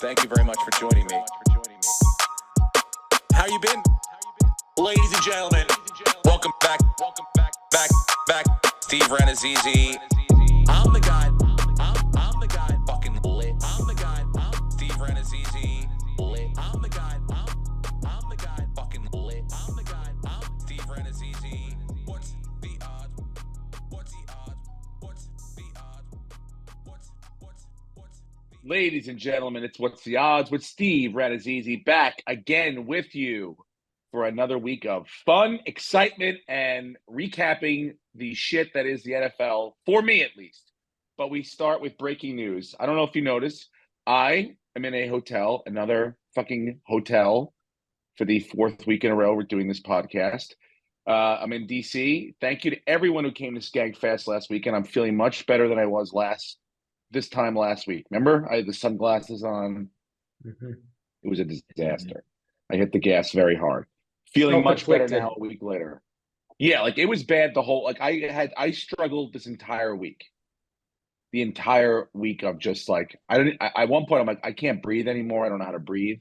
Thank you very much for joining me. How you been? Ladies and gentlemen, welcome back. Back. Steve Rannazzisi. I'm the guy. I'm the guy. Fucking lit. I'm the guy. Steve Rannazzisi. Lit. I'm the guy. I'm the guy. Fucking lit. I'm the guy. Steve Rannazzisi. What's the odds? What's the odds? What's the odds? What's the Ladies and gentlemen, it's What's the Odds with Steve Rannazzisi, back again with you for another week of fun, excitement, and recapping the shit that is the NFL, for me at least. But we start with breaking news. I don't know if you noticed, I am in a hotel, another fucking hotel, for the fourth week in a row we're doing this podcast. I'm in DC. Thank you to everyone who came to Skagfest last weekend. I'm feeling much better than I was this time last week. Remember, I had the sunglasses on. Mm-hmm. It was a disaster. I hit the gas very hard. Feeling much better now a week later. Yeah, like it was bad I struggled this entire week. The entire week of just like at one point I'm like, I can't breathe anymore. I don't know how to breathe.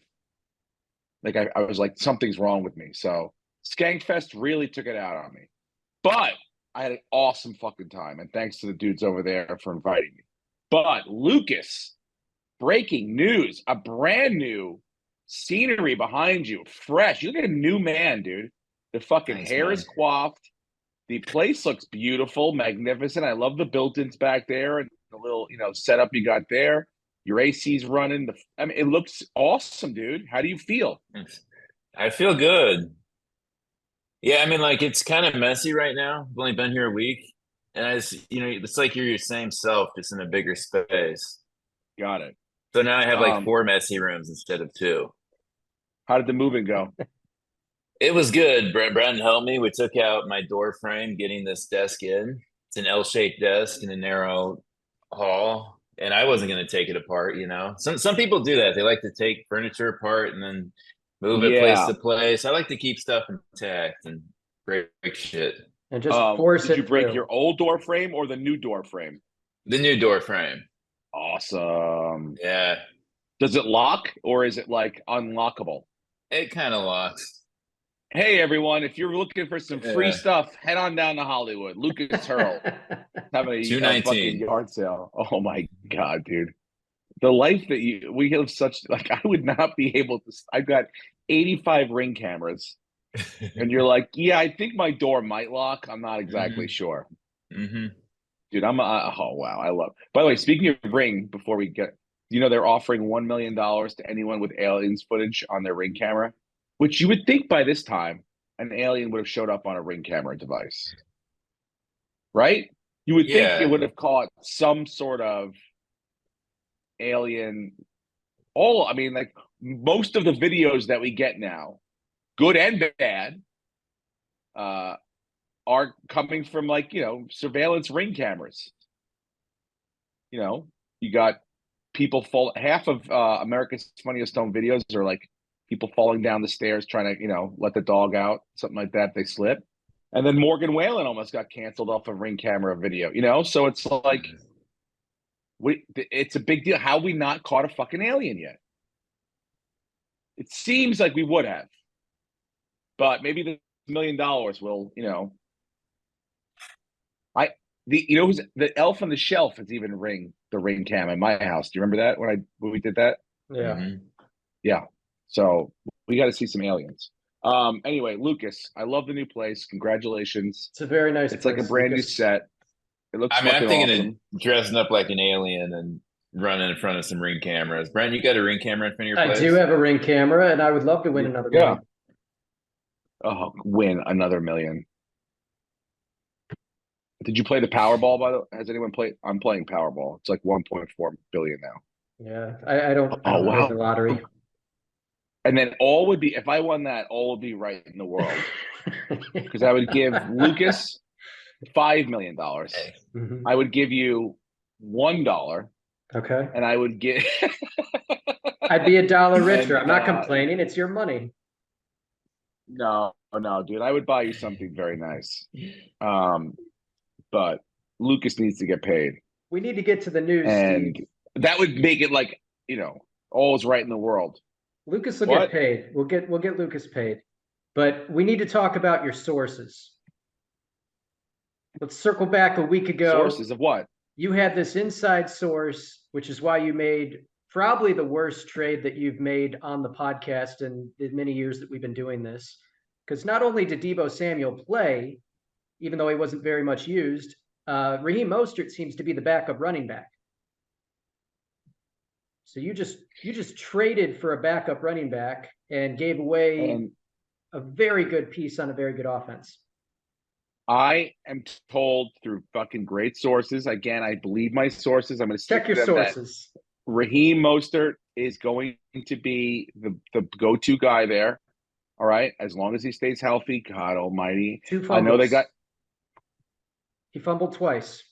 Like I was like, something's wrong with me. So Skankfest really took it out on me. But I had an awesome fucking time. And thanks to the dudes over there for inviting me. But Lucas, breaking news, a brand new scenery behind you, fresh. You look like a new man, dude. The fucking hair is coiffed. The place looks beautiful, magnificent. I love the built-ins back there and the little, setup you got there. Your AC's running. It looks awesome, dude. How do you feel? I feel good. Yeah, it's kind of messy right now. I've only been here a week. And it's like you're your same self, just in a bigger space. Got it. So now I have like 4 messy rooms instead of 2. How did the moving go? It was good. Brandon helped me. We took out my door frame, getting this desk in. It's an L-shaped desk in a narrow hall. And I wasn't going to take it apart, Some people do that. They like to take furniture apart and then move it place to place. I like to keep stuff intact and break shit. And just force it. Did you break your old door frame or the new door frame? The new door frame. Awesome. Yeah. Does it lock or is it like unlockable? It kind of locks. Hey, everyone, if you're looking for some free stuff, head on down to Hollywood. Lucas Hurl having a fucking yard sale. Oh, my God, dude. The life that we have I would not be able to. I've got 85 Ring cameras. And you're like, yeah, I think my door might lock. I'm not exactly sure. Mm-hmm. Dude, oh, wow. I love. By the way, speaking of Ring, before we get, they're offering $1 million to anyone with aliens footage on their Ring camera, which you would think by this time an alien would have showed up on a Ring camera device. Right? You would think it would have caught some sort of alien. Like most of the videos that we get now, good and bad, are coming from surveillance Ring cameras. You got people half of America's Funniest Home Videos are like people falling down the stairs trying to, let the dog out, something like that. They slip. And then Morgan Wallen almost got canceled off of Ring camera video, So it's like, it's a big deal. How we not caught a fucking alien yet? It seems like we would have. But maybe the $1 million will, who's the elf on the shelf is even the Ring cam in my house. Do you remember that when we did that? Yeah. Mm-hmm. Yeah. So we got to see some aliens. Anyway, Lucas, I love the new place. Congratulations. It's a very nice It's place, like a brand new set. It looks I'm thinking awesome. of dressing up like an alien and running in front of some Ring cameras. Brandon, you got a Ring camera in front of your place? I do have a Ring camera, and I would love to win another million. Oh, win another million. Did you play the Powerball, by the way? Has anyone played? I'm playing Powerball. It's like 1.4 billion now. Yeah, I don't play the lottery. And then all would be, if I won that, all would be right in the world. Because I would give Lucas $5 million. Mm-hmm. I would give you $1. Okay. And I would get... I'd be $1 richer. I'm not complaining. It's your money. No, dude. I would buy you something very nice. But Lucas needs to get paid. We need to get to the news, and Steve. that would make it like, All's right in the world. Lucas will What? get paid. We'll get Lucas paid. But we need to talk about your sources. Let's circle back a week ago. Sources of what? You had this inside source, which is why you made probably the worst trade that you've made on the podcast in the many years that we've been doing this. Because not only did Deebo Samuel play, even though he wasn't very much used, Raheem Mostert seems to be the backup running back. So you just traded for a backup running back and gave away a very good piece on a very good offense. I am told through fucking great sources. Again, I believe my sources. I'm going to check your sources. Raheem Mostert is going to be the go-to guy there. All right, as long as he stays healthy. God Almighty. 2 fumbles. I know they got. He fumbled twice.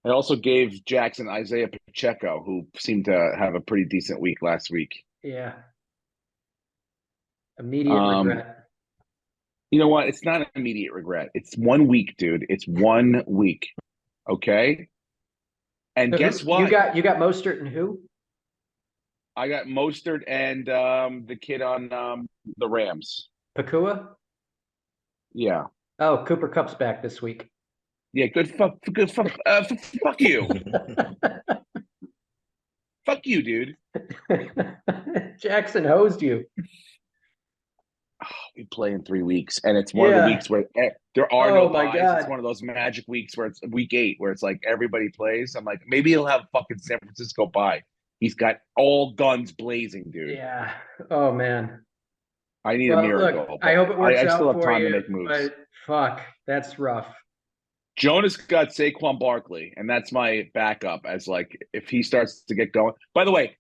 I also gave Jackson Isaiah Pacheco, who seemed to have a pretty decent week last week. Yeah. Immediate regret. You know what? It's not an immediate regret. It's 1 week, dude. It's 1 week. Okay. And So guess what? You got Mostert and who? I got Mostert and the kid on the Rams. Pakua? Yeah. Oh, Cooper Kupp's back this week. Yeah, fuck you. Fuck you, dude. Jackson hosed you. Oh, we play in 3 weeks, and it's one of the weeks where there are no buys. God. It's one of those magic weeks where it's week 8, where it's like everybody plays. I'm like, maybe he'll have fucking San Francisco bye. He's got all guns blazing, dude. Yeah. Oh man. I need a miracle. Look, I hope it works out still have for time you, to make moves. but fuck, that's rough. Jonas got Saquon Barkley, and that's my backup as like if he starts to get going. By the way,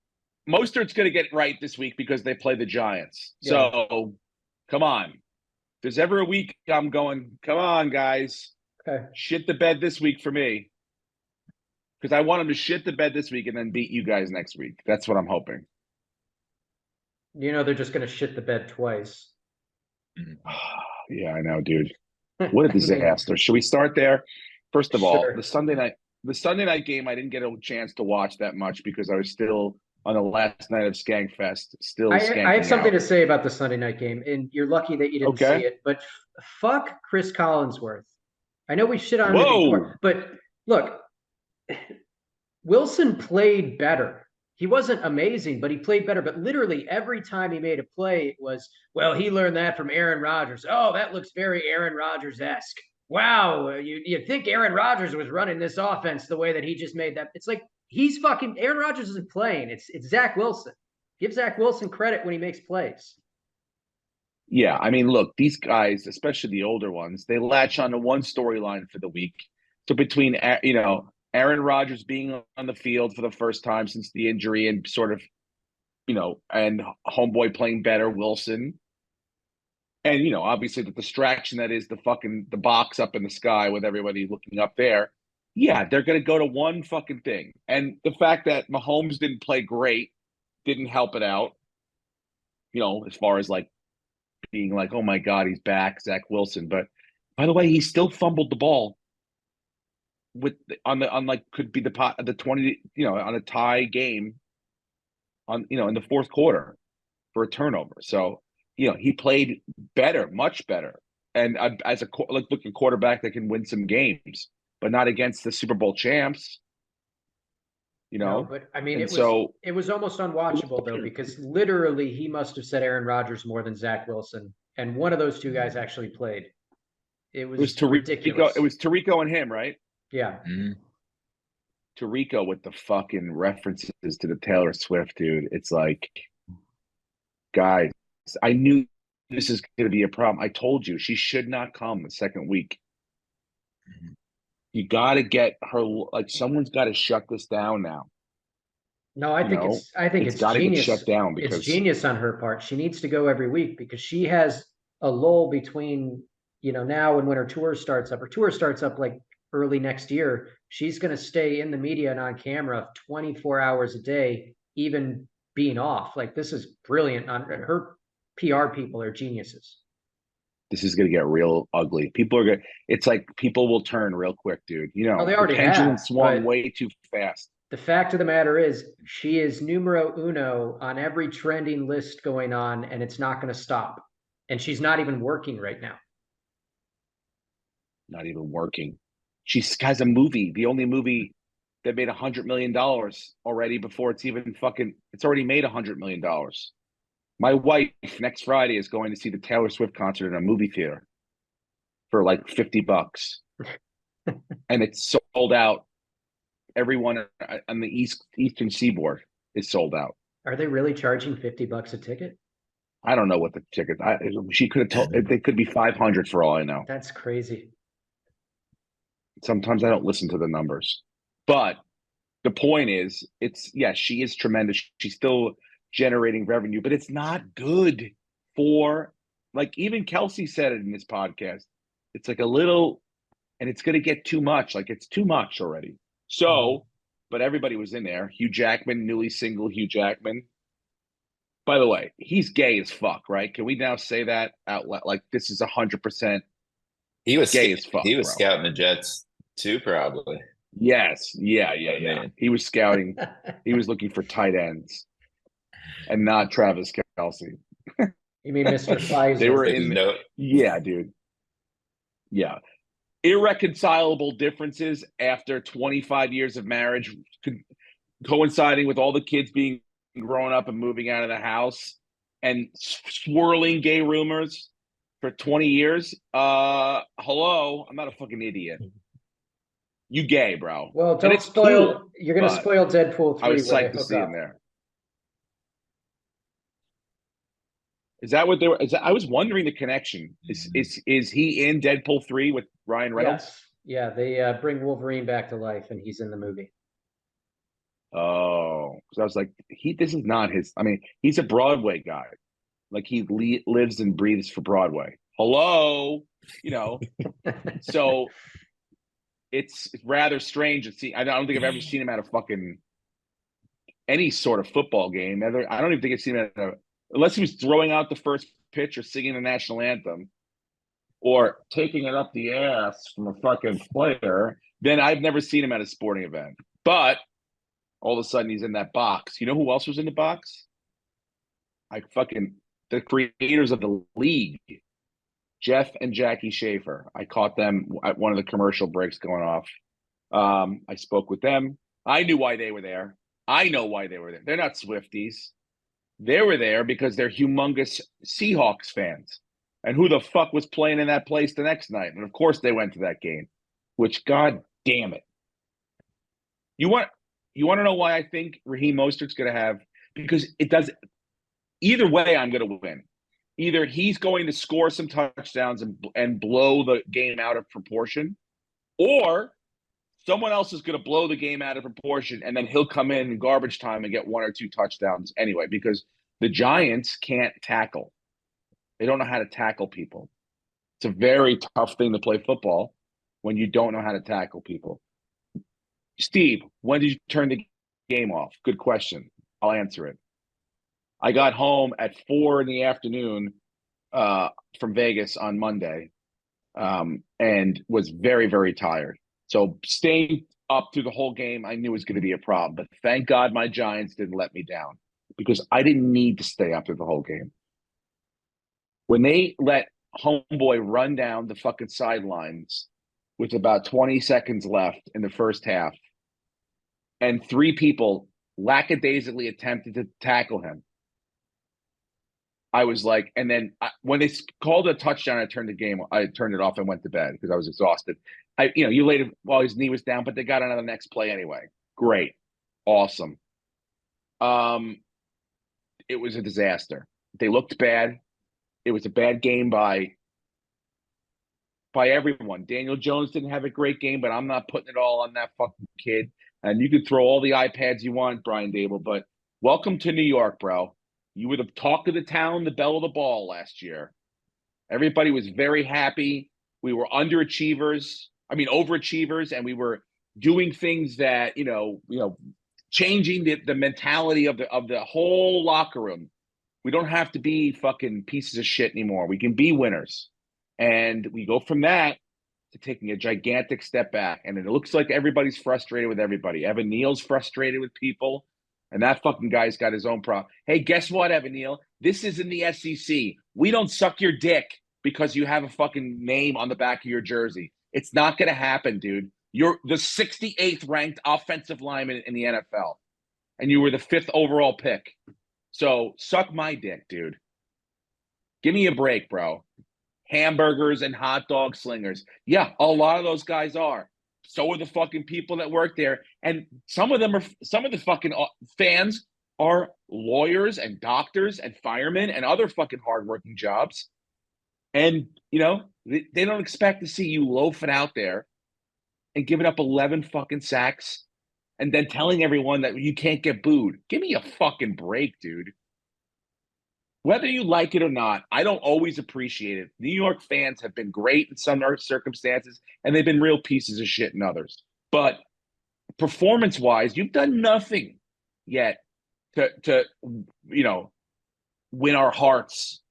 Mostert's going to get right this week because they play the Giants. Yeah. So, come on. If there's ever a week I'm going, come on, guys. Okay. Shit the bed this week for me. Because I want him to shit the bed this week and then beat you guys next week. That's what I'm hoping. You know they're just going to shit the bed twice. Yeah, I know, dude. What a disaster. Should we start there? First of all, the Sunday night game, I didn't get a chance to watch that much because I was still on the last night of Skankfest. I have something to say about the Sunday night game, and you're lucky that you didn't see it. But fuck Chris Collinsworth. I know we shit on him before, but look, Wilson played better. He wasn't amazing, but he played better. But literally every time he made a play, it was, well, he learned that from Aaron Rodgers. Oh, that looks very Aaron Rodgers-esque. Wow, you think Aaron Rodgers was running this offense the way that he just made that? It's like he's fucking Aaron Rodgers isn't playing. It's Zach Wilson. Give Zach Wilson credit when he makes plays. Yeah, I mean, look, these guys, especially the older ones, they latch on to one storyline for the week. So between Aaron Rodgers being on the field for the first time since the injury and sort of, and homeboy playing better, Wilson. And, obviously the distraction that is the box up in the sky with everybody looking up there. Yeah, they're going to go to one fucking thing. And the fact that Mahomes didn't play great didn't help it out, as far as like being like, oh my God, he's back, Zach Wilson. But by the way, he still fumbled the ball. Could be the 20 on a tie game in the fourth quarter for a turnover. So he played better, much better, and as a looking quarterback that can win some games, but not against the Super Bowl champs. No, but I mean, it was almost unwatchable though, because literally he must have said Aaron Rodgers more than Zach Wilson, and one of those two guys actually played. It was ridiculous. It was Tirico and him, right? Yeah. Mm-hmm. Tirico with the fucking references to the Taylor Swift, dude. It's like, guys, I knew this is going to be a problem. I told you she should not come the second week. Mm-hmm. You got to get her, like, someone's got to shut this down now. No, I think it's got to get genius. shut down because it's genius on her part. She needs to go every week because she has a lull between, now and when her tour starts up. Her tour starts up like early next year. She's going to stay in the media and on camera 24 hours a day, even being off. Like, this is brilliant. Her PR people are geniuses. This is going to get real ugly. It's like people will turn real quick, dude. They already the pendulum have, swung way too fast. The fact of the matter is, she is numero uno on every trending list going on, and it's not going to stop. And she's not even working right now. Not even working. She has a movie, the only movie that made $100 million already before it's even fucking. It's already made $100 million. My wife next Friday is going to see the Taylor Swift concert in a movie theater for like $50, and it's sold out. Everyone on the eastern seaboard is sold out. Are they really charging $50 a ticket? I don't know what the ticket. She could have told. They could be 500 for all I know. That's crazy. Sometimes I don't listen to the numbers, but the point is, she is tremendous. She's still generating revenue, but it's not good for, like, even Kelsey said it in this podcast. It's like a little, and it's going to get too much. Like, it's too much already. So, but everybody was in there. Hugh Jackman, newly single Hugh Jackman. By the way, he's gay as fuck, right? Can we now say that out loud? Like, this is 100%. He was gay as fuck. He was bro. scouting the Jets too, probably. Yes. Yeah. He was scouting. He was looking for tight ends, and not Travis Kelce. You mean Mr. Pfizer? They were in. Yeah, dude. Yeah. Irreconcilable differences after 25 years of marriage, coinciding with all the kids being grown up and moving out of the house, and swirling gay rumors for 20 years. Hello, I'm not a fucking idiot. You gay, bro. Well, don't spoil. Cool, you're going to spoil Deadpool 3. I was psyched to see him there. Is that what they were? I was wondering the connection. Is he in Deadpool 3 with Ryan Reynolds? Yes. Yeah, they bring Wolverine back to life, and he's in the movie. Oh, because I was like, this is not his. I mean, he's a Broadway guy. Like, he lives and breathes for Broadway. Hello, so it's rather strange to see. I don't think I've ever seen him at a fucking any sort of football game. I don't even think I've seen him unless he was throwing out the first pitch or singing the national anthem or taking it up the ass from a fucking player. Then I've never seen him at a sporting event. But all of a sudden he's in that box. You know who else was in the box? The creators of the league, Jeff and Jackie Schaefer. I caught them at one of the commercial breaks going off. I spoke with them. I knew why they were there. I know why they were there. They're not Swifties. They were there because they're humongous Seahawks fans. And who the fuck was playing in that place the next night? And of course they went to that game, which, God damn it. You want to know why I think Raheem Mostert's going to have? Because it does. Either way, I'm going to win. Either he's going to score some touchdowns and blow the game out of proportion, or someone else is going to blow the game out of proportion, and then he'll come in garbage time and get 1 or 2 touchdowns anyway, because the Giants can't tackle. They don't know how to tackle people. It's a very tough thing to play football when you don't know how to tackle people. Steve, when did you turn the game off? Good question. I'll answer it. I got home at 4 p.m. From Vegas on Monday, and was very, very tired. So staying up through the whole game, I knew was going to be a problem. But thank God my Giants didn't let me down, because I didn't need to stay up through the whole game. When they let homeboy run down the fucking sidelines with about 20 seconds left in the first half, and 3 people lackadaisically attempted to tackle him, I was like, and then when they called a touchdown, I turned it off and went to bed because I was exhausted. You laid him while his knee was down, but they got on to the next play anyway. Great. Awesome. It was a disaster. They looked bad. It was a bad game by everyone. Daniel Jones didn't have a great game, but I'm not putting it all on that fucking kid. And you can throw all the iPads you want, Brian Dable, but welcome to New York, bro. You were the talk of the town, the belle of the ball last year. Everybody was very happy. We were overachievers, and we were doing things that, changing the mentality of the whole locker room. We don't have to be fucking pieces of shit anymore. We can be winners. And we go from that to taking a gigantic step back. And it looks like everybody's frustrated with everybody. Evan Neal's frustrated with people. And that fucking guy's got his own problem. Hey, guess what, Evan Neal? This is in the SEC. We don't suck your dick because you have a fucking name on the back of your jersey. It's not going to happen, dude. You're the 68th ranked offensive lineman in the NFL. And you were the 5th overall pick. So suck my dick, dude. Give me a break, bro. Hamburgers and hot dog slingers. Yeah, a lot of those guys are. So are the fucking people that work there. And some of the fucking fans are lawyers and doctors and firemen and other fucking hardworking jobs. And, you know, they don't expect to see you loafing out there and giving up 11 fucking sacks and then telling everyone that you can't get booed. Give me a fucking break, dude. Whether you like it or not, I don't always appreciate it. New York fans have been great in some circumstances, and they've been real pieces of shit in others. But performance-wise, you've done nothing yet to you know, win our hearts.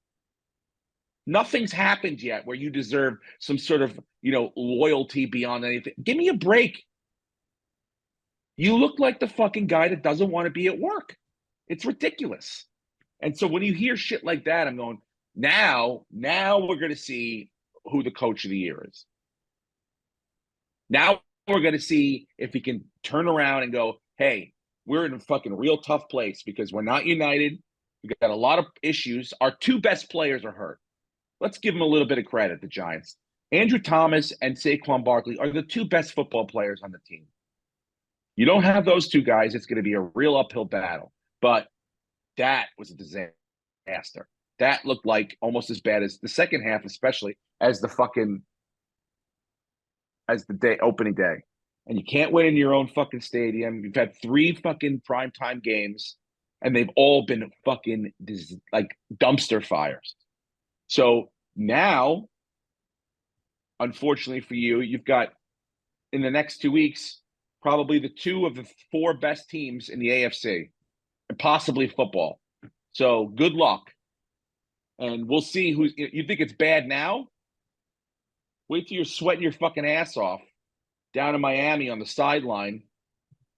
Nothing's happened yet where you deserve some sort of, you know, loyalty beyond anything. Give me a break. You look like the fucking guy that doesn't want to be at work. It's ridiculous. And so when you hear shit like that, I'm going, now we're going to see who the coach of the year is. Now we're going to see if he can turn around and go, hey, we're in a fucking real tough place because we're not united. We've got a lot of issues. Our 2 best players are hurt. Let's give them a little bit of credit, the Giants. Andrew Thomas and Saquon Barkley are the 2 best football players on the team. You don't have those 2 guys, it's going to be a real uphill battle. But that was a disaster. That looked like almost as bad as the second half, especially as the opening day. And you can't win in your own fucking stadium. You've had 3 fucking primetime games, and they've all been fucking like dumpster fires. So now, unfortunately for you, you've got in the next 2 weeks probably the 2 of the 4 best teams in the AFC. And possibly football. So good luck. And we'll see who you think it's bad now. Wait till you're sweating your fucking ass off down in Miami on the sideline.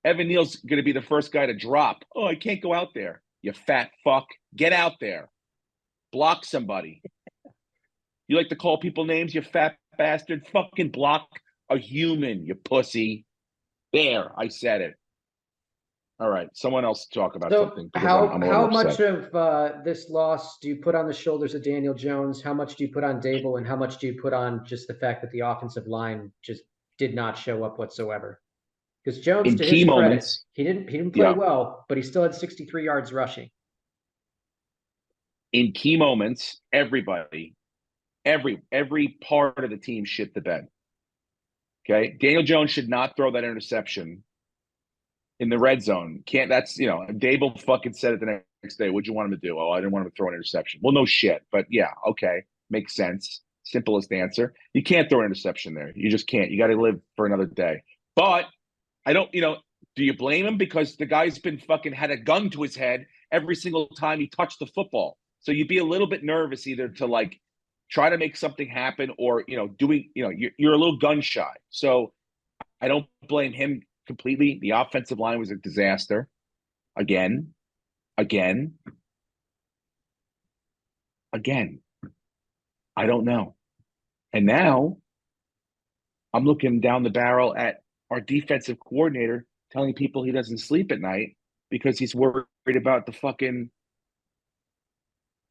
Evan Neal's going to be the first guy to drop. Oh, I can't go out there. You fat fuck. Get out there. Block somebody. You like to call people names, you fat bastard? Fucking block a human, you pussy. There, I said it. All right, someone else talk about something. How much of this loss do you put on the shoulders of Daniel Jones? How much do you put on Dable, and how much do you put on just the fact that the offensive line just did not show up whatsoever? Because Jones, in to key his moments, credit, he didn't play well, but he still had 63 yards rushing. In key moments, everybody, every part of the team shit the bed. Okay, Daniel Jones should not throw that interception in the red zone. That's, you know, Dable fucking said it the next day. What'd you want him to do? Oh, I didn't want him to throw an interception. Well, no shit. But yeah, okay. Makes sense. Simplest answer. You can't throw an interception there. You just can't. You got to live for another day. But I don't, you know, do you blame him? Because the guy's been fucking had a gun to his head every single time he touched the football. So you'd be a little bit nervous either to like try to make something happen or, you know, you're a little gun shy. So I don't blame him completely. The offensive line was a disaster. Again. I don't know. And now I'm looking down the barrel at our defensive coordinator telling people he doesn't sleep at night because he's worried about the fucking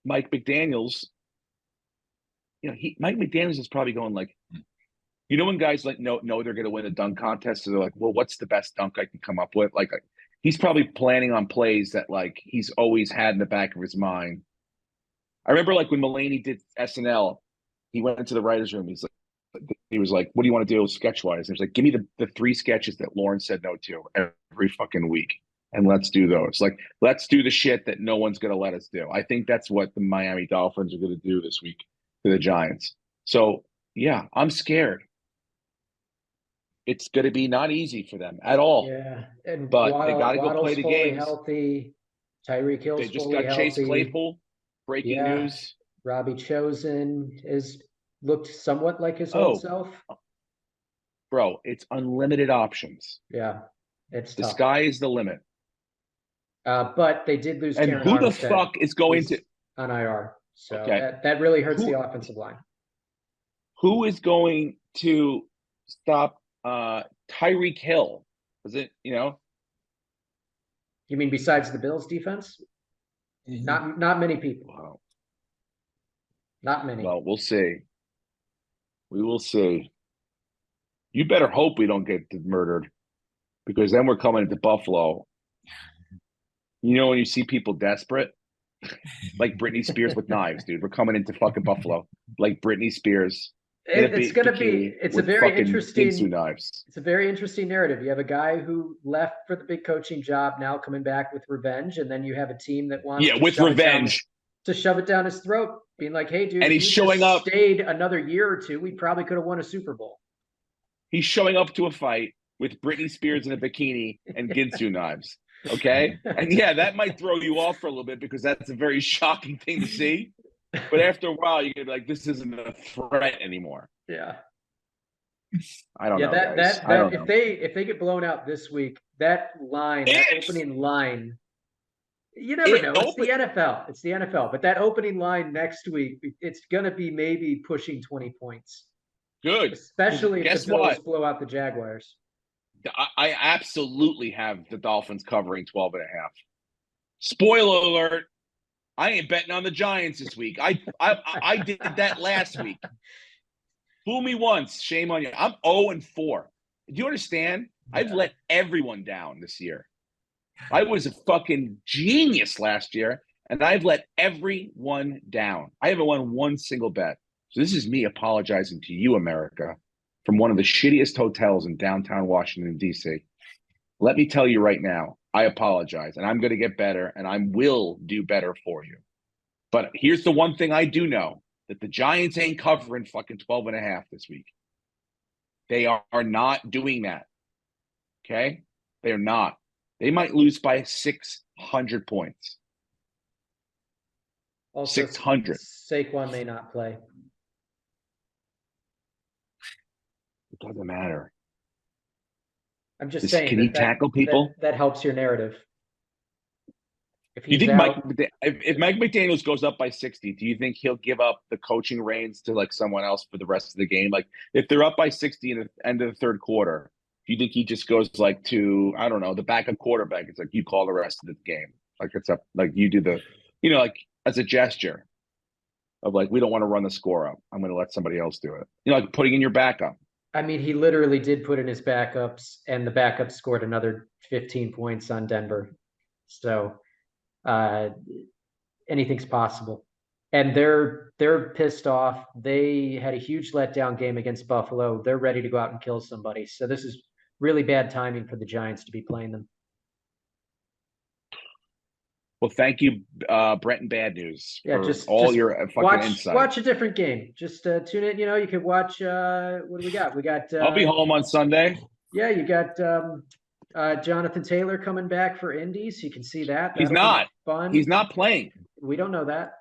Mike McDaniels. You know, Mike McDaniels is probably going like, you know, when guys like know they're going to win a dunk contest, so they're like, well, what's the best dunk I can come up with? Like, he's probably planning on plays that like he's always had in the back of his mind. I remember like when Mulaney did SNL, he went into the writer's room. He was like, what do you want to do sketch wise? And he's like, give me the 3 sketches that Lauren said no to every fucking week. And let's do those. Like, let's do the shit that no one's going to let us do. I think that's what the Miami Dolphins are going to do this week to the Giants. So yeah, I'm scared. It's going to be not easy for them at all. Yeah, and but they got to go play the games. Healthy. Tyreek Hill's They just fully got Chase healthy. Claypool. Breaking news. Robbie Chosen has looked somewhat like his old self. bro, it's unlimited options. Yeah, it's The tough. sky is the limit. But they did lose And Karen who the Armstead, fuck is going to on IR. So okay? that really hurts Who the offensive line. who is going to stop Tyreek Hill? Is it, You mean besides the Bills defense? Not many people. Wow. Not many. Well, we'll see. We will see. You better hope we don't get murdered, because then we're coming into Buffalo. When you see people desperate, like Britney Spears with knives, dude. We're coming into fucking Buffalo like Britney Spears. It's going to be. It's a very interesting. Knives. It's a very interesting narrative. You have a guy who left for the big coaching job, now coming back with revenge, and then you have a team that wants to with revenge to shove it down his throat, being like, "Hey, dude, and if he's you showing up. Stayed another year or two, we probably could have won a Super Bowl." He's showing up to a fight with Britney Spears in a bikini and Ginsu knives. Okay, and yeah, that might throw you off for a little bit because that's a very shocking thing to see. But after a while, you get like, this isn't a threat anymore. Yeah. I don't know. If they get blown out this week, that opening line, you never know. It's the NFL. It's the NFL. But that opening line next week, it's gonna be maybe pushing 20 points. Good. Especially if the Bills blow out the Jaguars. I absolutely have the Dolphins covering 12.5. Spoiler alert. I ain't betting on the Giants this week. I did that last week. Fool me once, shame on you. I'm 0-4. Do you understand? Yeah. I've let everyone down this year. I was a fucking genius last year, and I've let everyone down. I haven't won one single bet. So this is me apologizing to you, America, from one of the shittiest hotels in downtown Washington, D.C. Let me tell you right now, I apologize, and I'm going to get better, and I will do better for you. But here's the one thing I do know, that the Giants ain't covering fucking 12.5 this week. They are not doing that. Okay? They're not. They might lose by 600 points. Also, 600. Saquon may not play. It doesn't matter. I'm just saying. Can he tackle people? That helps your narrative. You think if Mike McDaniels goes up by 60, do you think he'll give up the coaching reins to like someone else for the rest of the game? Like if they're up by 60 in the end of the third quarter, do you think he just goes like to, I don't know, the backup quarterback? It's like, you call the rest of the game. Like it's up, like you do the, like as a gesture of like, we don't want to run the score up. I'm going to let somebody else do it. Like putting in your backup. I mean, he literally did put in his backups, and the backups scored another 15 points on Denver. So anything's possible. And they're pissed off. They had a huge letdown game against Buffalo. They're ready to go out and kill somebody. So this is really bad timing for the Giants to be playing them. Well, thank you, Brent and Bad News, for just your fucking insight. Watch a different game. Just tune in. You could watch. What do we got? We got. I'll be home on Sunday. Yeah, you got Jonathan Taylor coming back for Indies. You can see that. He's not. Fun. He's not playing. We don't know that.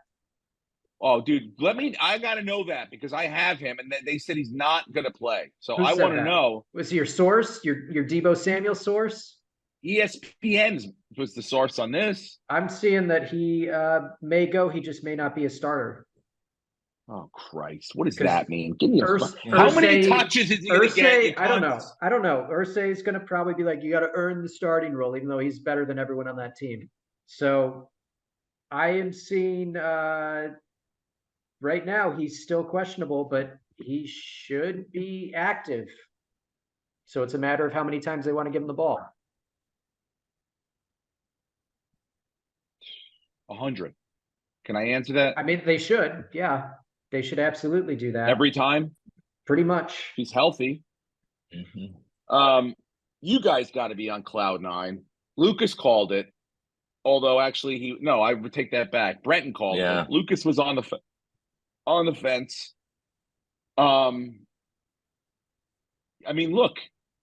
Oh, dude, I got to know that because I have him, and they said he's not going to play. So I want to know. Was he your source? Your Deebo Samuel source? ESPN was the source on this. I'm seeing that he may go. He just may not be a starter. Oh, Christ. What does that mean? Give me how many touches is he going to get? I don't know. Ursay is going to probably be like, you got to earn the starting role, even though he's better than everyone on that team. So I am seeing right now he's still questionable, but he should be active. So it's a matter of how many times they want to give him the ball. 100. Can I answer that? I mean, they should. Yeah, they should absolutely do that every time. Pretty much. He's healthy. Mm-hmm. You guys got to be on cloud nine. Lucas called it, although actually I would take that back. Brenton called it. Lucas was on the fence. I mean, look,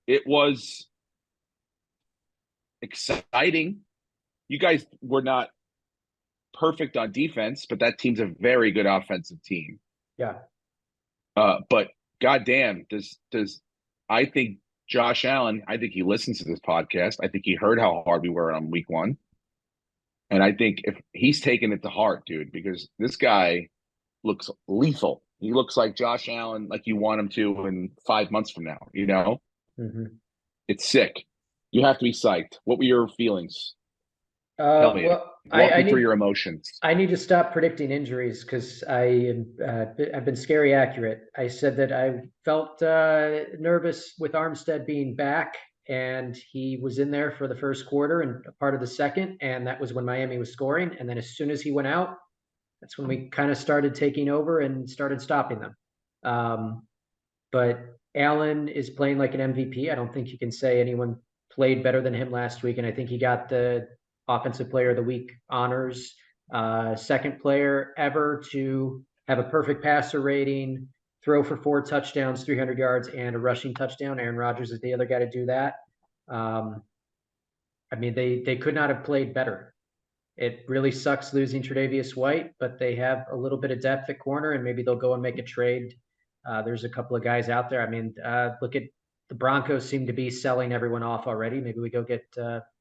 it was exciting. You guys were not perfect on defense, but that team's a very good offensive team. Yeah. But goddamn, does I think Josh Allen, I think he listens to this podcast. I think he heard how hard we were on week 1. And I think if he's taking it to heart, dude, because this guy looks lethal. He looks like Josh Allen, like you want him to in 5 months from now, you know? Mm-hmm. It's sick. You have to be psyched. What were your feelings? Tell me. Well, Walk me through your emotions. I need to stop predicting injuries because I've been scary accurate. I said that I felt nervous with Armstead being back, and he was in there for the first quarter and a part of the second, and that was when Miami was scoring. And then as soon as he went out, that's when we kind of started taking over and started stopping them. But Allen is playing like an MVP. I don't think you can say anyone played better than him last week, and I think he got the Offensive Player of the Week honors. Second player ever to have a perfect passer rating, throw for 4 touchdowns, 300 yards, and a rushing touchdown. Aaron Rodgers is the other guy to do that. I mean, they could not have played better. It really sucks losing Tre'Davious White, but they have a little bit of depth at corner, and maybe they'll go and make a trade. There's a couple of guys out there. I mean, look at the Broncos seem to be selling everyone off already. Maybe we go get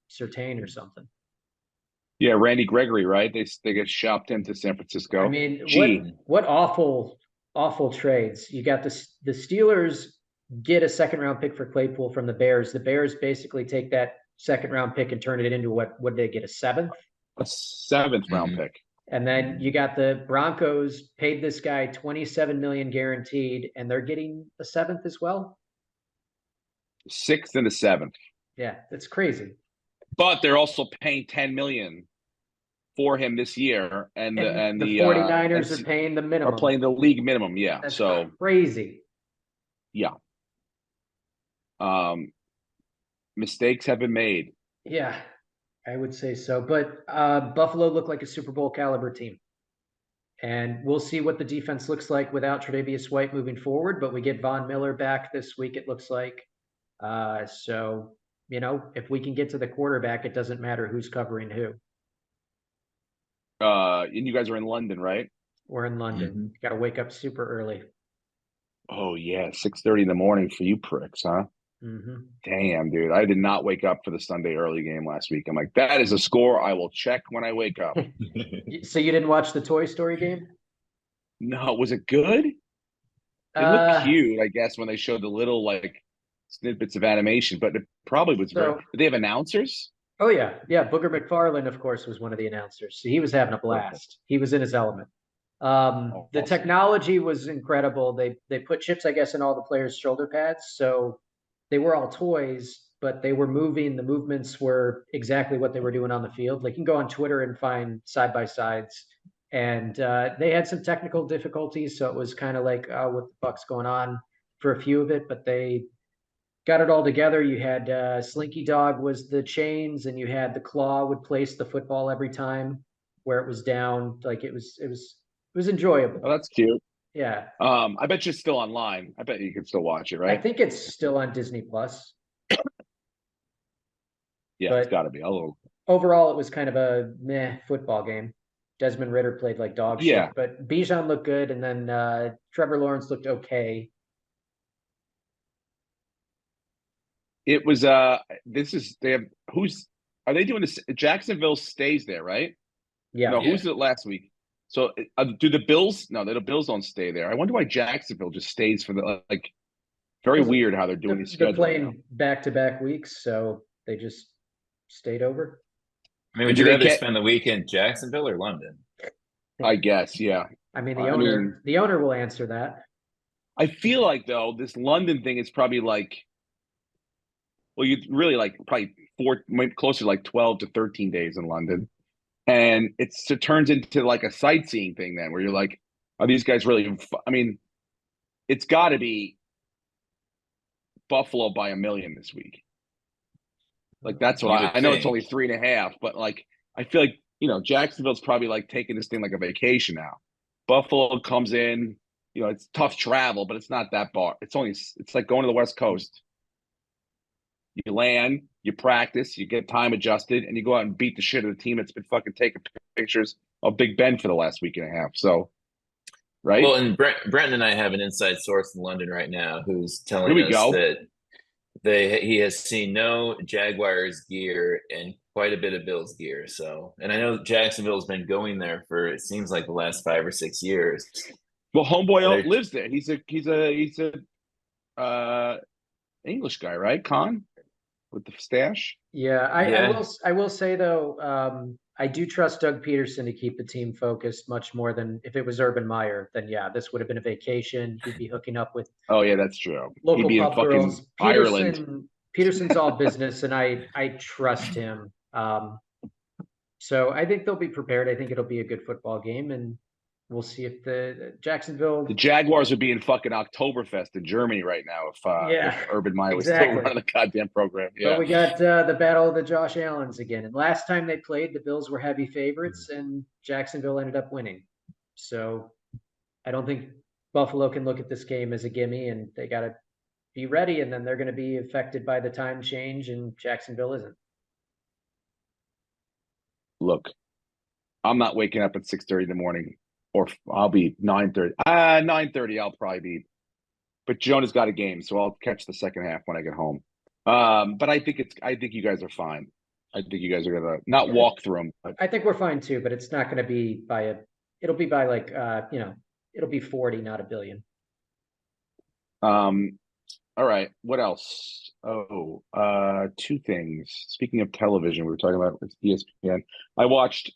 Surtain or something. Yeah, Randy Gregory, right? They get shopped into San Francisco. I mean, what awful trades. You got the Steelers get a second round pick for Claypool from the Bears. The Bears basically take that second round pick and turn it into what did they get, a 7th? A 7th round pick. And then you got the Broncos paid this guy $27 million guaranteed, and they're getting a 7th as well. 6th and a 7th. Yeah, that's crazy. But they're also paying $10 million for him this year, and the 49ers are paying the minimum. Are playing the league minimum, yeah. That's so crazy. Yeah. Mistakes have been made. Yeah, I would say so. But Buffalo looked like a Super Bowl caliber team. And we'll see what the defense looks like without Tre'Davious White moving forward. But we get Von Miller back this week, it looks like. So, if we can get to the quarterback, it doesn't matter who's covering who. And you guys are in London, right? We're in London. Mm-hmm. Got to wake up super early. Oh, yeah. 6:30 in the morning for you pricks, huh? Mm-hmm. Damn, dude. I did not wake up for the Sunday early game last week. I'm like, that is a score I will check when I wake up. So you didn't watch the Toy Story game? No, was it good? It looked cute, I guess, when they showed the little, snippets of animation, but it probably was did they have announcers? Oh, yeah. Yeah, Booger McFarlane, of course, was one of the announcers. So he was having a blast. He was in his element. The technology was incredible. They put chips, I guess, in all the players' shoulder pads. So they were all toys, but they were moving. The movements were exactly what they were doing on the field. Like, you can go on Twitter and find side-by-sides. And they had some technical difficulties. So it was kind of like, what the fuck's going on for a few of it. But they got it all together. You had Slinky Dog was the chains, and you had the claw would place the football every time where it was down. Like, it was enjoyable. Oh, that's cute. Yeah. I bet you're still online. I bet you can still watch it, right? I think it's still on Disney Plus. Yeah, but it's got to be. Overall, it was kind of a meh football game. Desmond Ridder played like dog shit, but Bijan looked good, and then Trevor Lawrence looked okay. It was are they doing this? Jacksonville stays there, right? Yeah. No, who's it last week? So do the Bills? No, the Bills don't stay there. I wonder why Jacksonville just stays for the very weird how they're doing these schedules. They're playing back-to-back weeks, so they just stayed over. I mean, would you rather spend the week in Jacksonville or London? I guess, yeah. I mean, the owner will answer that. I feel like, though, this London thing is probably you really probably closer to 12 to 13 days in London. And it turns into a sightseeing thing then, where you're like, are these guys really? I mean, it's got to be Buffalo by 1 million this week. That's what I know. It's only 3.5, but I feel like Jacksonville's probably taking this thing like a vacation now. Buffalo comes in, it's tough travel, but it's not that far. It's like going to the West Coast. You land, you practice, you get time adjusted, and you go out and beat the shit of the team that's been fucking taking pictures of Big Ben for the last week and a half. So, right? Well, and Brenton and I have an inside source in London right now who's telling us that he has seen no Jaguars gear and quite a bit of Bills gear. So, and I know Jacksonville's been going there for it seems like the last 5 or 6 years. Well, homeboy They're, lives there. He's a English guy, right? Con with the stash. Yeah, I yeah, I will say though, I do trust Doug Peterson to keep the team focused much more than if it was Urban Meyer. Then yeah, this would have been a vacation. He'd be hooking up with Oh yeah, that's true. He'd local be in pub fucking girls. Ireland. Peterson's all business, and I trust him. So I think they'll be prepared. I think it'll be a good football game, and we'll see if the The Jacksonville. Jaguars would be in fucking Oktoberfest in Germany right now if Yeah, Urban Meyer was still exactly. running the goddamn program. But Yeah. we got the battle of the Josh Allens again. And last time they played, the Bills were heavy favorites, and Jacksonville ended up winning. So I don't think Buffalo can look at this game as a gimme, and they got to be ready. And then they're going to be affected by the time change, and Jacksonville isn't. Look, I'm not waking up at 6:30 in the morning, or I'll be 9:30. 9:30 I'll probably be. But Jonah's got a game, so I'll catch the second half when I get home. But I think you guys are fine. I think you guys are gonna not Yeah, walk through them, but I think we're fine too, but it's not going to be by it'll be by like, it'll be 40, not a billion. um, all right. What else? Oh, two things. Speaking of television, we were talking about with ESPN. I watched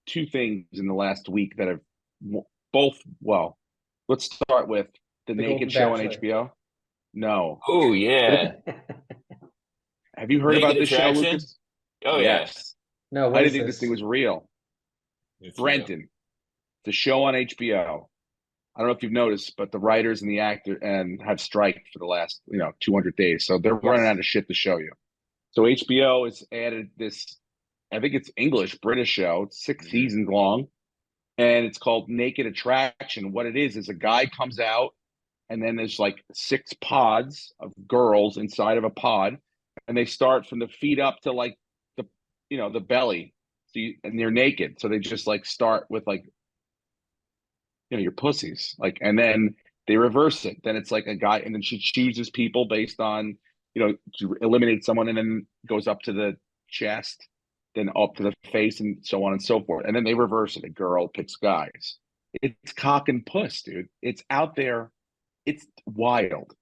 two things in the last week that have both. Well, let's start with the The Naked Golden Show on Bachelor. HBO. No, oh yeah, have you heard Naked about this show, Attraction. Lucas? Oh yeah, Yes. No, I what didn't is think this thing this? was real. it's real. Brenton, the show on HBO. I don't know if you've noticed, but the writers and the actor and have striked for the last 200 days, so they're running Yes. out of shit to show you. So HBO has added this. I think it's English British show. It's 6 Mhm. seasons long, and it's called Naked Attraction. What it is a guy comes out, and then there's like 6 pods of girls inside of a pod, and they start from the feet up to like the the belly. And they're naked, so they just like start with like your pussies, like, and then they reverse it. Then it's like a guy, and then she chooses people based on to eliminate someone, and then goes up to the chest, then up to the face, and so on and so forth. And then they reverse it. A girl picks guys. It's cock and puss, dude. It's out there. It's wild.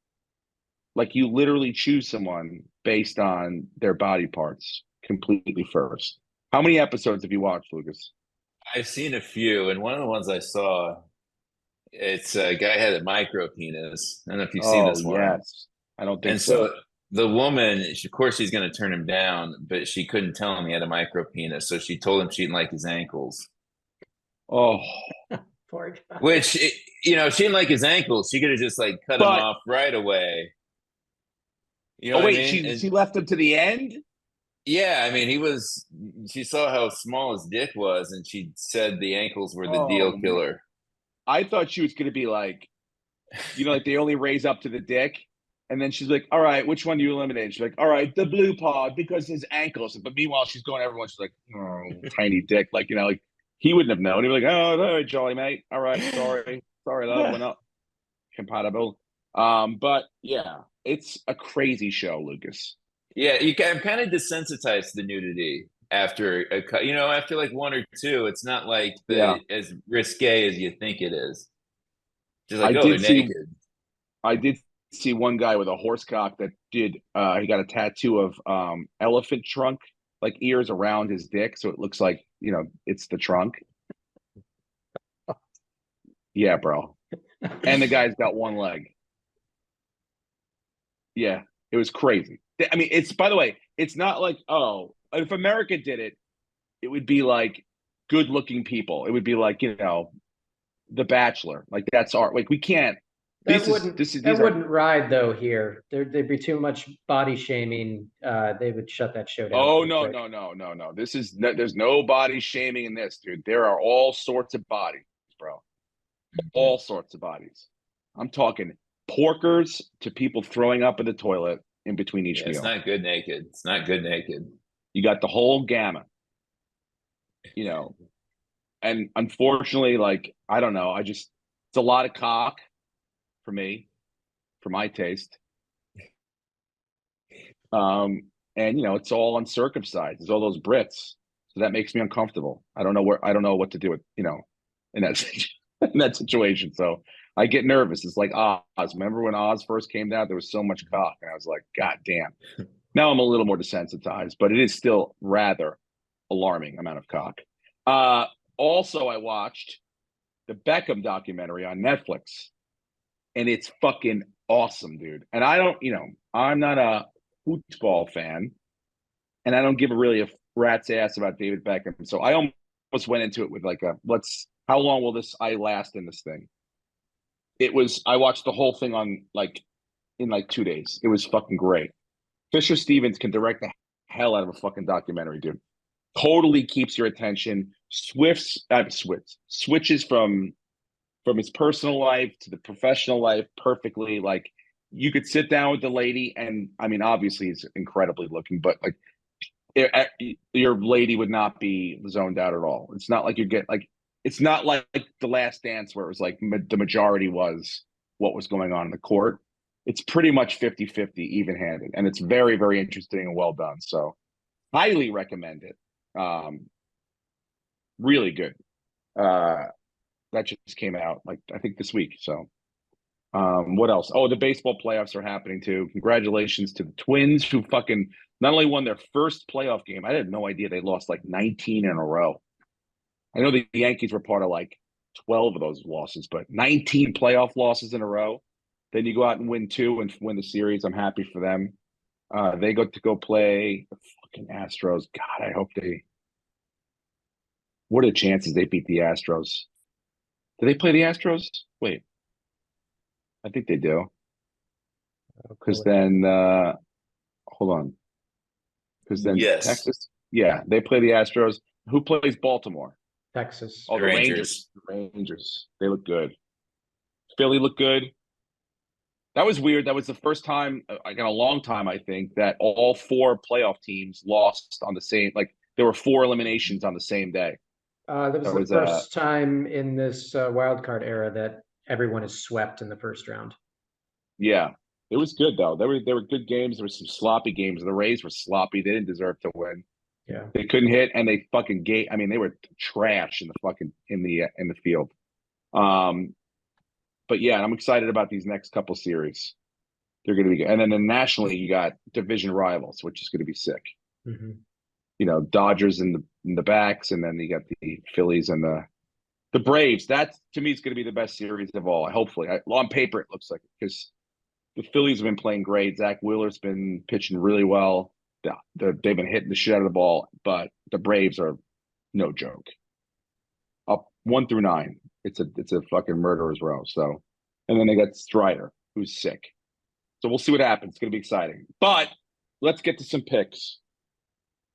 Like, you literally choose someone based on their body parts completely first. How many episodes have you watched, Lucas? I've seen a few, and one of the ones I saw, it's a guy had a micro penis. I don't know if you've seen Oh this one. yes. I don't think And so. so the woman, of course, she's going to turn him down, but she couldn't tell him he had a micro penis, so she told him she didn't like his ankles. Oh, Poor guy. Which, she didn't like his ankles. She could have just like cut him but off right away. You know oh what I wait, mean? she And left him to the end. yeah, I mean, she saw how small his dick was, and she said the ankles were the Oh deal man, killer. I thought she was gonna be like, like they only raise up to the dick, and then she's like, "All right, which one do you eliminate?" She's like, "All right, the blue pod because his ankles." But meanwhile, she's going to everyone. She's like, "Oh, tiny dick," like like he wouldn't have known. He'd be like, "Oh, all right, jolly mate. All right, sorry, love, we're not compatible." But yeah, it's a crazy show, Lucas. Yeah, I'm kind of desensitized to the nudity after after like one or two. It's not like Yeah, as risque as you think it is. Just I like, oh, they're did see naked. I did see one guy with a horse cock that did he got a tattoo of elephant trunk like ears around his dick, so it looks like, it's the trunk. Yeah, bro. And the guy's got one leg. Yeah, it was crazy. I mean, it's, by the way, it's not like, oh, if America did it, it would be like good looking people. It would be like, The Bachelor. Like, that's art. Like, we can't. That These are. wouldn't ride though here. There'd be too much body shaming. They would shut that show down Oh pretty no, quick. no, no, no, no. There's no body shaming in this, dude. There are all sorts of bodies, bro. All sorts of bodies. I'm talking porkers to people throwing up in the toilet in between each Yeah, it's meal. not good naked. It's not good naked. You got the whole gamut, you know. And unfortunately, like, I don't know, it's a lot of cock for me, for my taste. And it's all uncircumcised. There's all those Brits, so that makes me uncomfortable. I don't know what to do with in that in that situation. So I get nervous. It's like Oz. Remember when Oz first came out? There was so much cock, and I was like, God damn. Now I'm a little more desensitized, but it is still rather alarming amount of cock. Also, I watched the Beckham documentary on Netflix, and it's fucking awesome, dude. And I don't, I'm not a football fan, and I don't give a rat's ass about David Beckham. So I almost went into it with like how long will I last in this thing? I watched the whole thing in 2 days. It was fucking great. Fisher Stevens can direct the hell out of a fucking documentary, dude. Totally keeps your attention. Switches from his personal life to the professional life perfectly. Like, you could sit down with the lady, and I mean, obviously he's incredibly looking, but like your lady would not be zoned out at all. It's not like it's not like The Last Dance where it was like the majority was what was going on in the court. It's pretty much 50-50, even-handed, and it's very, very interesting and well done. So highly recommend it. Really good. That just came out I think this week. So what else? Oh, the baseball playoffs are happening too. Congratulations to the Twins, who fucking not only won their first playoff game. I had no idea they lost 19 in a row. I know the Yankees were part of 12 of those losses, but 19 playoff losses in a row. Then you go out and win 2 and win the series. I'm happy for them. They go play the fucking Astros. God, I hope they. What are the chances they beat the Astros? Do they play the Astros? Wait, I think they do. Because then, hold on. Because then Yes. Texas, yeah, they play the Astros. Who plays Baltimore? Texas. Oh, the Rangers. Rangers. They look good. Philly looked good. That was weird. That was the first time in a long time, I think, that all 4 playoff teams lost on the same. There were 4 eliminations on the same day. That was the first time in this wild card era that everyone is swept in the first round. Yeah, it was good though. There were good games. There were some sloppy games. The Rays were sloppy. They didn't deserve to win. Yeah, they couldn't hit, and they fucking gave. I mean, they were trash in the fucking in the field. But yeah, I'm excited about these next couple series. They're going to be good. And then nationally, you got division rivals, which is going to be sick. Mm-hmm. Dodgers in the backs, and then you got the Phillies and the Braves. That to me is going to be the best series of all. Hopefully, on paper it looks like it, because the Phillies have been playing great. Zach Wheeler's been pitching really well. They've been hitting the shit out of the ball, but the Braves are no joke. Up 1 through 9, it's a fucking murderer's row. So, and then they got Strider, who's sick. So we'll see what happens. It's going to be exciting. But let's get to some picks,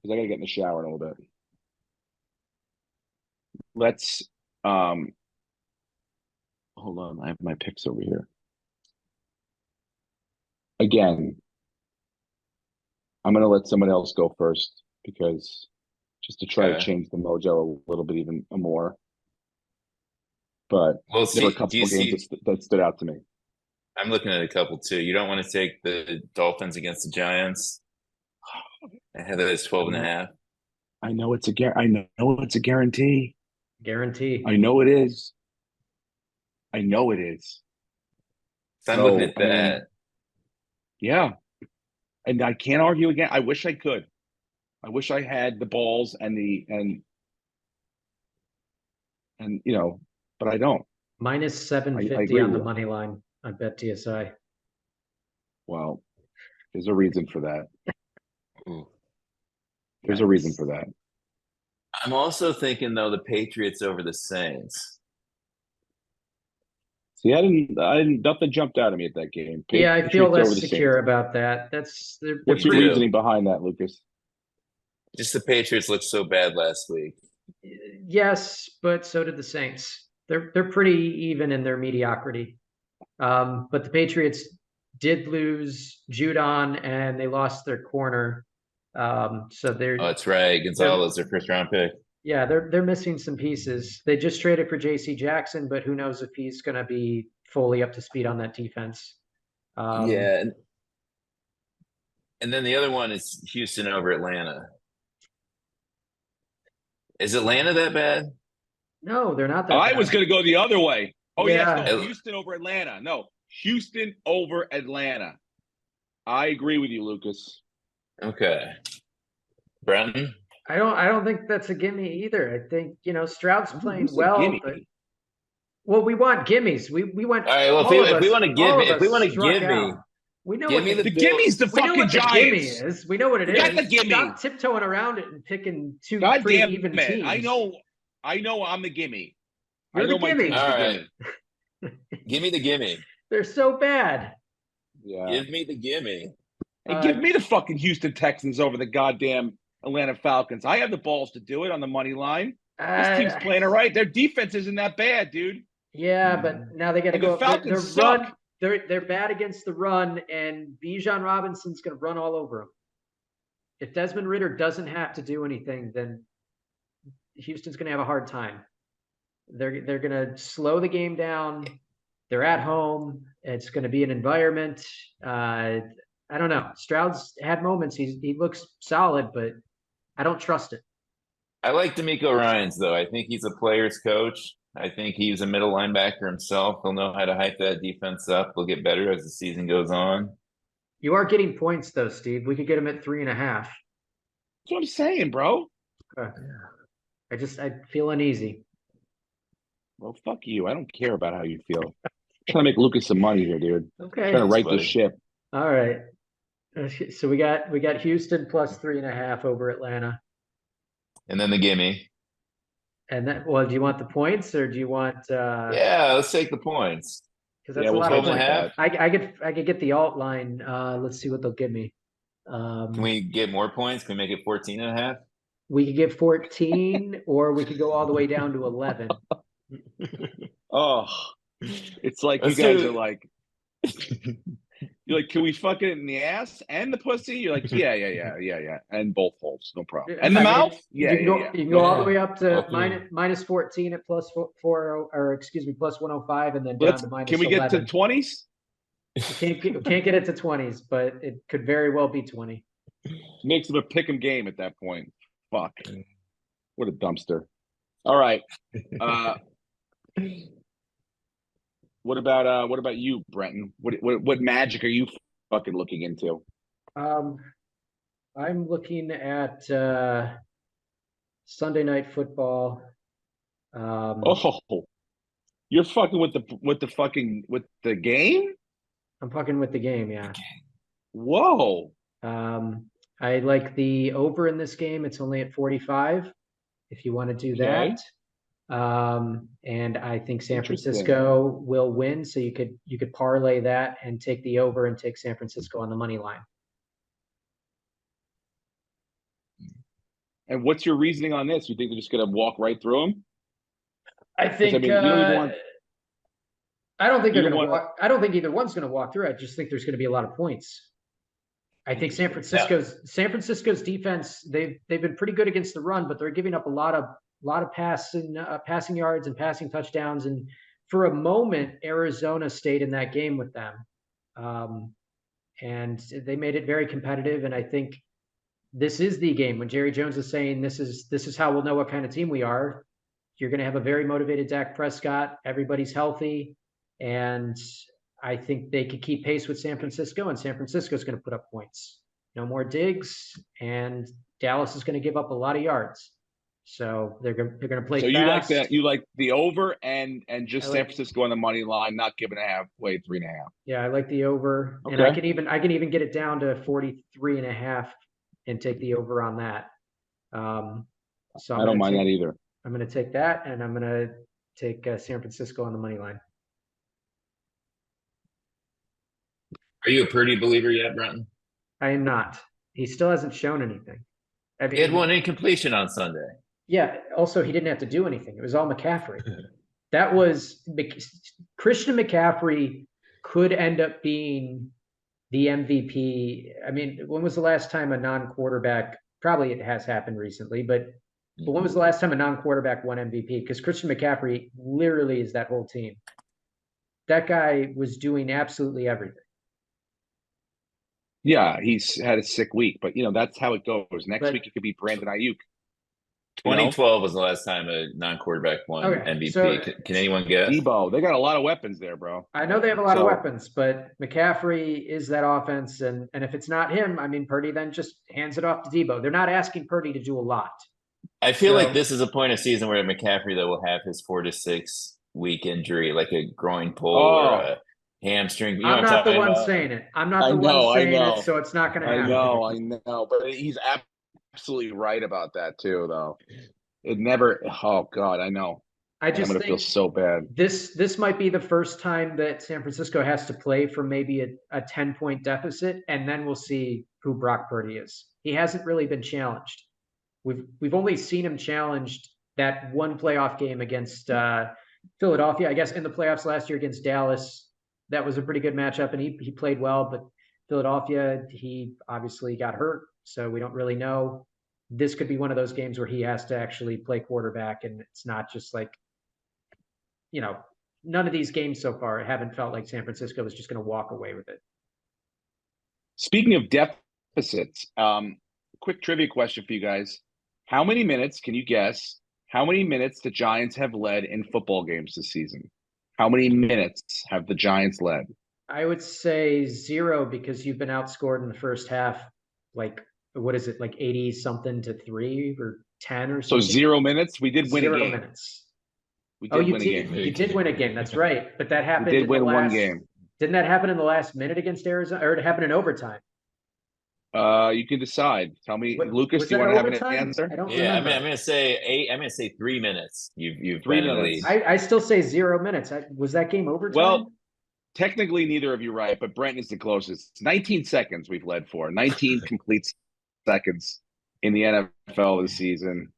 because I got to get in the shower in a little bit. Let's hold on. I have my picks over here. Again, I'm going to let someone else go first, because just to try to change the mojo a little bit even more. But there were a couple of games that stood out to me. I'm looking at a couple too. You don't want to take the Dolphins against the Giants. I have it as 12.5. I know it's a guarantee. Guarantee. I know it is. So I'm looking at that. Yeah. And I can't argue again. I wish I could. I wish I had the balls and but I don't. Minus 750 on the money line on Bet TSI. Well, there's a reason for that. There's a reason for that. I'm also thinking though the Patriots over the Saints. See, I didn't. Nothing jumped out at me at that game. Yeah, I feel less secure about that. What's your reasoning behind that, Lucas? Just the Patriots looked so bad last week. Yes, but so did the Saints. They're pretty even in their mediocrity. But the Patriots did lose Judon, and they lost their corner. So they're. Oh, that's right. Gonzalez, their first round pick. Yeah, they're missing some pieces. They just traded for J.C. Jackson, but who knows if he's going to be fully up to speed on that defense. Yeah, And then the other one is Houston over Atlanta. Is Atlanta that bad? No, they're not that I bad. was going to go the other way. Oh, yes. Yeah. No, Houston over Atlanta. No, Houston over Atlanta. I agree with you, Lucas. Okay. Brenton? I don't think that's a gimme either. I think, Stroud's playing Who's a well, gimme? but we want gimmies. We went. All right. Well, if we want to give me, if we want to give me, we know give what me The gimme's the we know fucking what the gimme Giants. is. We know what it We is. got the gimme. Stop tiptoeing around it and picking two God pretty damn even it. teams. I know I'm the gimme. You're I know the my gimme. team's All the right. gimme. Give me the gimme. They're so bad. Yeah. Give me the gimme. Hey, give me the fucking Houston Texans over the goddamn Atlanta Falcons. I have the balls to do it on the money line. This team's playing all right. Their defense isn't that bad, dude. Yeah, but now they got to And the go. Falcons Their run. suck. They're bad against the run, and Bijan Robinson's going to run all over them. If Desmond Ridder doesn't have to do anything, then Houston's going to have a hard time. They're going to slow the game down. They're at home. It's going to be an environment. I don't know. Stroud's had moments. He looks solid, but I don't trust it. I like D'Amico Ryans though. I think he's a player's coach. I think he's a middle linebacker himself. He'll know how to hype that defense up. He'll get better as the season goes on. You are getting points though, Steve. We could get him at 3.5. That's what I'm saying, bro. I feel uneasy. Well, fuck you. I don't care about how you feel. I'm trying to make Lucas some money here, dude. Okay. Trying to right buddy. this ship. All right. So we got Houston plus 3.5 over Atlanta. And then the gimme. And that, well, do you want the points or do you want Yeah, let's take the points. because that's Yeah, a we'll lot go of with points. that. I could get the alt line. Let's see what they'll give me. Can we get more points? Can we make it 14 and a half? We could get 14 or we could go all the way down to 11. Oh, it's like Let's you guys do- are like, you're like, can we fuck it in the ass and the pussy? You're like, yeah, and both holes, no problem. And the I mean, mouth, you can go all the way up to Okay. minus 14 at plus four, or excuse me, plus 105, and then down to minus Can we get 11. to 20s? Can't get it to 20s, but it could very well be 20. Makes it a pick 'em game at that point. Fuck, what a dumpster. All right. What about you, Brenton? What magic are you fucking looking into? I'm looking at Sunday Night Football. Oh, you're fucking with the game? I'm fucking with the game, yeah. Whoa. I like the over in this game. It's only at 45 if you want to do that. And I think San Francisco will win, so you could parlay that and take the over and take San Francisco on the money line. And what's your reasoning on this? You think they're just going to walk right through them? I think. I mean, you don't even want. I don't think You they're don't going to want- walk. I don't think either one's going to walk through. I just think there's going to be a lot of points. I think San Francisco's defense, they've been pretty good against the run, but they're giving up a lot of passing yards and passing touchdowns. And for a moment, Arizona stayed in that game with them, and they made it very competitive. And I think this is the game when Jerry Jones is saying this is how we'll know what kind of team we are. You're going to have a very motivated Dak Prescott. Everybody's healthy, and I think they could keep pace with San Francisco, and San Francisco is going to put up points. No more Diggs, and Dallas is going to give up a lot of yards. So they're going to play. So fast. you like that? You like the over and just San Francisco on the money line, not giving a half, play 3.5. Yeah, I like the over, Okay. and I can even get it down to 43.5 and take the over on that. So I don't mind that either. I'm going to take that, and I'm going to take San Francisco on the money line. Are you a Purdy believer yet, Brenton? I am not. He still hasn't shown anything. I mean, He had one incompletion on Sunday. Yeah. Also, he didn't have to do anything. It was all McCaffrey. That was Christian McCaffrey could end up being the MVP. I mean, when was the last time a non-quarterback? Probably it has happened recently, but when was the last time a non-quarterback won MVP? Because Christian McCaffrey literally is that whole team. That guy was doing absolutely everything. Yeah, he's had a sick week, but that's how it goes. Next But week it could be Brandon Ayuk. 2012 was the last time a non-quarterback won okay, so MVP. Can anyone guess? Debo, they got a lot of weapons there, bro. I know they have a lot of So- weapons, but McCaffrey is that offense, and if it's not him, I mean, Purdy then just hands it off to Debo. They're not asking Purdy to do a lot. I feel So- like this is a point of season where McCaffrey though will have his 4 to 6 week injury, like a groin pull or a hamstring. You know I'm what not the talking one about? saying it. I'm not I the know, one I saying know. it, so it's not going to I happen. know, but he's absolutely right about that too, though. It never. Oh God, I know. I I'm just gonna think feel so bad. this might be the first time that San Francisco has to play from maybe a 10-point deficit, and then we'll see who Brock Purdy is. He hasn't really been challenged. We've only seen him challenged that one playoff game against Philadelphia. I guess in the playoffs last year against Dallas, that was a pretty good matchup, and he played well. But Philadelphia, he obviously got hurt, so we don't really know. This could be one of those games where he has to actually play quarterback, and it's not just like, none of these games so far haven't felt like San Francisco was just going to walk away with it. Speaking of deficits, quick trivia question for you guys: how many minutes can you guess? How many minutes the Giants have led in football games this season? How many minutes have the Giants led? I would say 0 because you've been outscored in the first half. Like, what is it? Like 80 something to 3 or 10 or So something. 0 minutes. We did win a 0 game. minutes. We Oh, did you win a did. game. You did win a game. That's right. But that We happened did in win the one last. game. Didn't that happen in the last minute against Arizona, or did it happen in overtime? You can decide. Tell me, What, Lucas. was Do you that want to have an overtime? answer? I don't Yeah, remember. I'm gonna say 8. I'm gonna say 3 minutes. You've 3 been in the minutes. lead. I still say 0 minutes. Was that game overtime? Well, technically, neither of you right, but Brent is the closest. It's 19 seconds we've led for. 19 complete seconds in the NFL this season.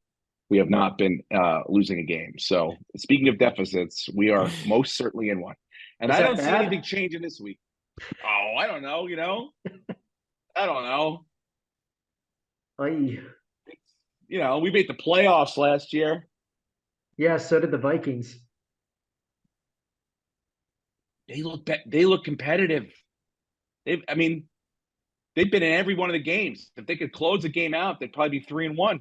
We have not been losing a game. So, speaking of deficits, we are most certainly in one. And Is I that don't see bad? anything changing this week. Oh, I don't know. I don't know. Ay. We made the playoffs last year. Yeah, so did the Vikings. They look competitive. They've been in every one of the games. If they could close a game out, they'd probably be 3-1.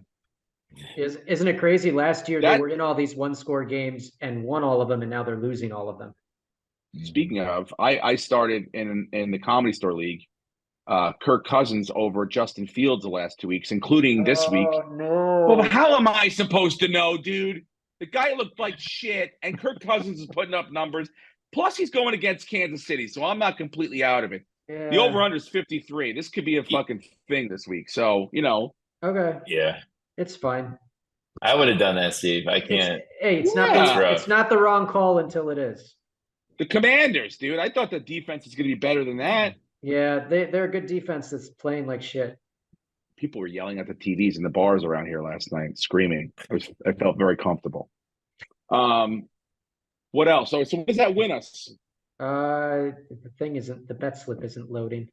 Isn't it crazy? Last year they That- were in all these one-score games and won all of them, and now they're losing all of them. Speaking of, I started in the Comedy Store League. Kirk Cousins over Justin Fields the last 2 weeks, including this week. No. Well, how am I supposed to know, dude? The guy looked like shit, and Kirk Cousins is putting up numbers. Plus, he's going against Kansas City, so I'm not completely out of it. Yeah. The over-under is 53. This could be a fucking thing this week. So, Okay, Yeah, it's fine. I would have done that, Steve. I can't. It's Yeah. not It's it's not the wrong call until it is. the Commanders, dude. I thought the defense is going to be better than that. Yeah, they're a good defense that's playing like shit. People were yelling at the TVs in the bars around here last night, screaming. I felt very comfortable. What else? So what does that win us? The bet slip isn't loading.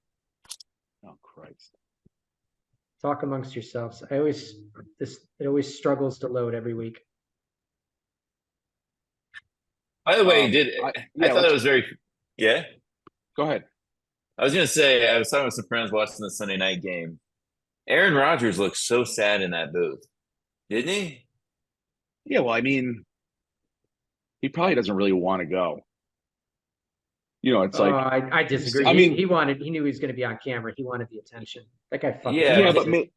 Oh Christ! Talk amongst yourselves. It always struggles to load every week. By the way, I thought it was very. Yeah, Go ahead. I was gonna say I was talking with some friends watching the Sunday night game. Aaron Rodgers looked so sad in that booth, didn't he? Yeah, well, he probably doesn't really want to go. It's like I disagree. I mean- He knew he was going to be on camera. He wanted the attention. That guy fucking. Yeah, yeah, hates but it.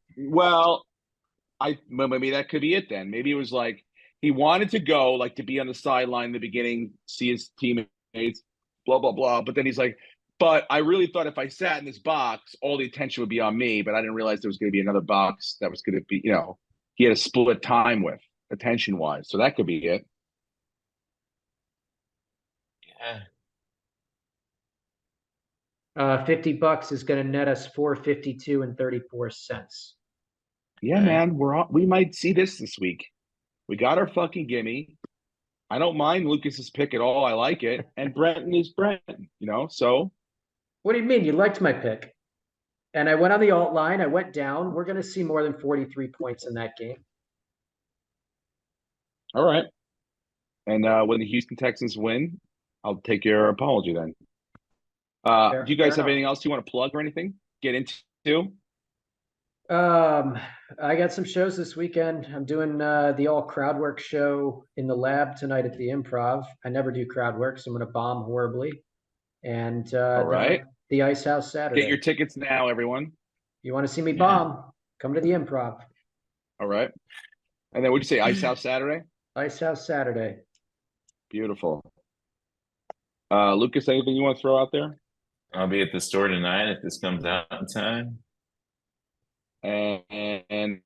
maybe that could be it then. Maybe it was like he wanted to go, like to be on the sideline in the beginning, see his teammates, blah blah blah. But then he's like, but I really thought if I sat in this box, all the attention would be on me. But I didn't realize there was going to be another box that was going to be, he had a split time with attention wise. So that could be it. Yeah. $50 is going to net us $4.5234. Yeah, Okay. man, we might see this week. We got our fucking gimme. I don't mind Lucas's pick at all. I like it, and Brenton is Brenton. So What do you mean? You liked my pick, and I went on the alt line. I went down. We're going to see more than 43 points in that game. all right. And when the Houston Texans win, I'll take your apology then. Do you guys have anything else you want to plug or anything? get into? I got some shows this weekend. I'm doing the all crowd work show in the lab tonight at the Improv. I never do crowd work, so I'm gonna bomb horribly. And All right. the Ice House Saturday. Get your tickets now, everyone. You want to see me bomb? Come to the Improv. All right. And then what'd you say? Ice House Saturday? Ice House Saturday. Beautiful. Lucas, anything you want to throw out there? I'll be at the store tonight if this comes out in time. And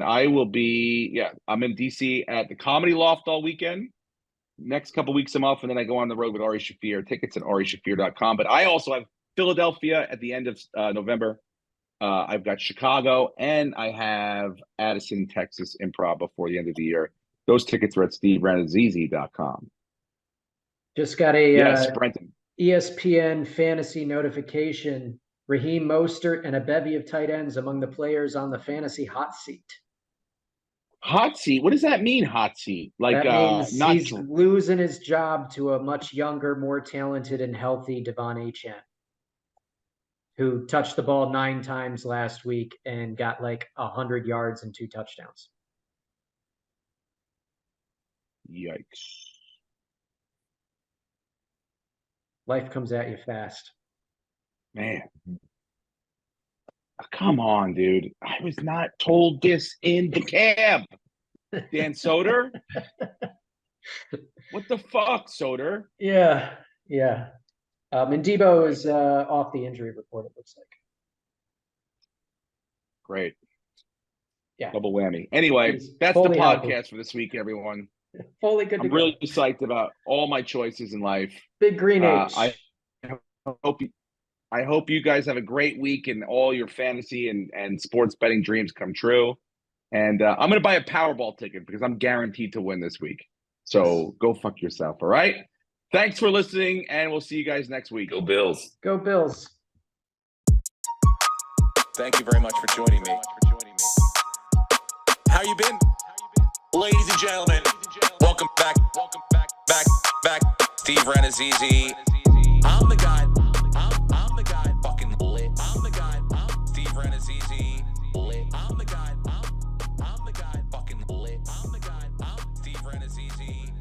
I will be, I'm in DC at the Comedy Loft all weekend. Next couple weeks I'm off, and then I go on the road with Ari Shaffir. Tickets at arishafir.com. But I also have Philadelphia at the end of November. I've got Chicago, and I have Addison, Texas Improv before the end of the year. Those tickets are at steverannazzisi.com. Just got a yes, Brenton. ESPN fantasy notification. Raheem Mostert and a bevy of tight ends among the players on the fantasy hot seat. Hot seat? What does that mean, hot seat? Like, that means he's losing his job to a much younger, more talented, and healthy Devon Achane, who touched the ball 9 times last week and got like 100 yards and 2 touchdowns. Yikes. Life comes at you fast. Man. Come on, dude. I was not told this in the cab. Dan Soder? What the fuck, Soder? Yeah. And Debo is off the injury report, it looks like. Great. Yeah. Double whammy. Anyway, that's the podcast for this week, everyone. Fully good to I'm really psyched about all my choices in life. Big Green H. I hope you guys have a great week and all your fantasy and sports betting dreams come true. And I'm going to buy a Powerball ticket because I'm guaranteed to win this week. So go fuck yourself, all right? Thanks for listening, and we'll see you guys next week. Go Bills. Go Bills. Thank you very much for joining me. How you been? Ladies and gentlemen, welcome back. Steve Rannazzisi. I'm the guy. I'm the guy. Fucking lit. I'm the guy. Steve Rannazzisi. Lit. I'm the guy. I'm the guy. Fucking lit. I'm the guy. Steve Rannazzisi.